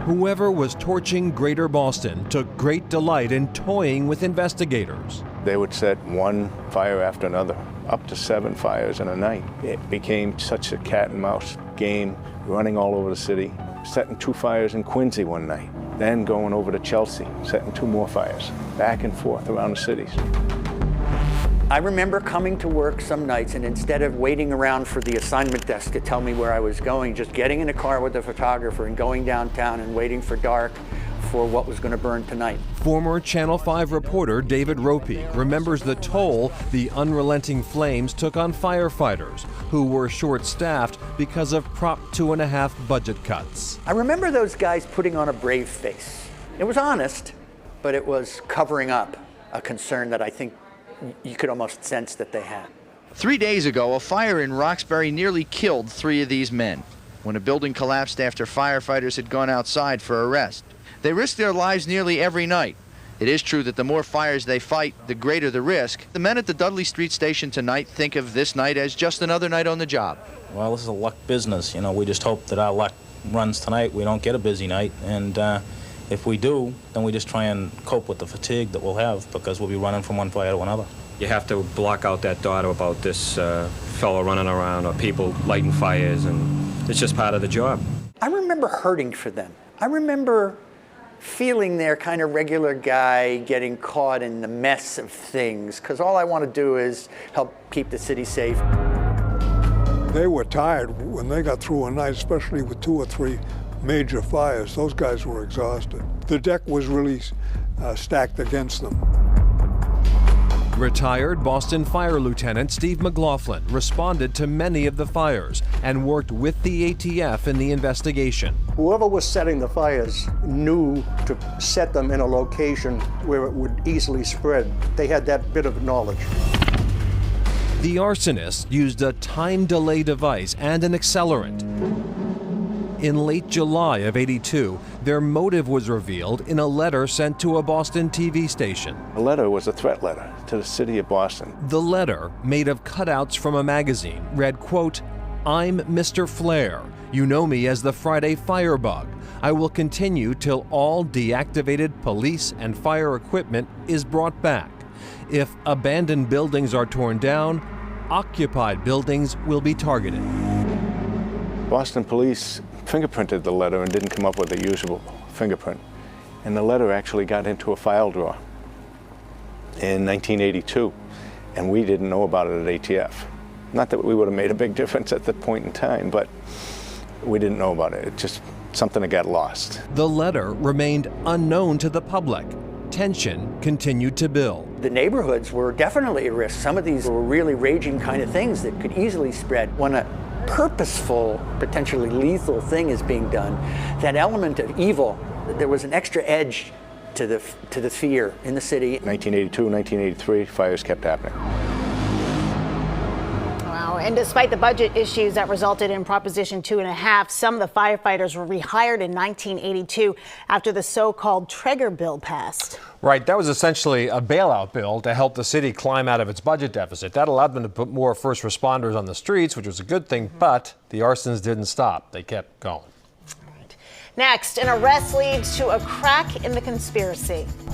Whoever was torching Greater Boston took great delight in toying with investigators. They would set one fire after another, up to 7 fires in a night. It became such a cat and mouse game, running all over the city, setting 2 fires in Quincy one night, then going over to Chelsea, setting 2 more fires, back and forth around the cities. I remember coming to work some nights and instead of waiting around for the assignment desk to tell me where I was going, just getting in a car with the photographer and going downtown and waiting for dark for what was going to burn tonight. Former Channel 5 reporter David Ropey remembers the toll the unrelenting flames took on firefighters who were short-staffed because of Prop 2.5 budget cuts. I remember those guys putting on a brave face. It was honest, but it was covering up a concern that I think you could almost sense that they had. 3 days ago, a fire in Roxbury nearly killed 3 of these men when a building collapsed after firefighters had gone outside for a rest. They risk their lives nearly every night. It is true that the more fires they fight, the greater the risk. The men at the Dudley Street station tonight think of this night as just another night on the job. Well, this is a luck business. You know, we just hope that our luck runs tonight. We don't get a busy night, and if we do, then we just try and cope with the fatigue that we'll have because we'll be running from one fire to another. You have to block out that thought about this fellow running around or people lighting fires, and it's just part of the job. I remember hurting for them. I remember feeling their kind of regular guy getting caught in the mess of things, because all I want to do is help keep the city safe. They were tired when they got through a night, especially with 2 or 3 major fires. Those guys were exhausted. The deck was really stacked against them. Retired Boston Fire Lieutenant Steve McLaughlin responded to many of the fires and worked with the ATF in the investigation. Whoever was setting the fires knew to set them in a location where it would easily spread. They had that bit of knowledge. The arsonist used a time delay device and an accelerant. In late July of '82, their motive was revealed in a letter sent to a Boston TV station. The letter was a threat letter to the city of Boston. The letter, made of cutouts from a magazine, read, quote, "I'm Mr. Flare. You know me as the Friday Firebug. I will continue till all deactivated police and fire equipment is brought back. If abandoned buildings are torn down, occupied buildings will be targeted." Boston police fingerprinted the letter and didn't come up with the usual fingerprint. And the letter actually got into a file drawer in 1982, and we didn't know about it at ATF. Not that we would have made a big difference at that point in time, but we didn't know about it. It's just something that got lost. The letter remained unknown to the public. Tension continued to build. The neighborhoods were definitely at risk. Some of these were really raging kind of things that could easily spread. When a purposeful, potentially lethal thing is being done, that element of evil, there was an extra edge to the fear in the city. 1982, 1983, fires kept happening. Wow, and despite the budget issues that resulted in Proposition 2.5, some of the firefighters were rehired in 1982 after the so-called Traeger bill passed. Right, that was essentially a bailout bill to help the city climb out of its budget deficit. That allowed them to put more first responders on the streets, which was a good thing, but the arsons didn't stop. They kept going. Next, an arrest leads to a crack in the conspiracy.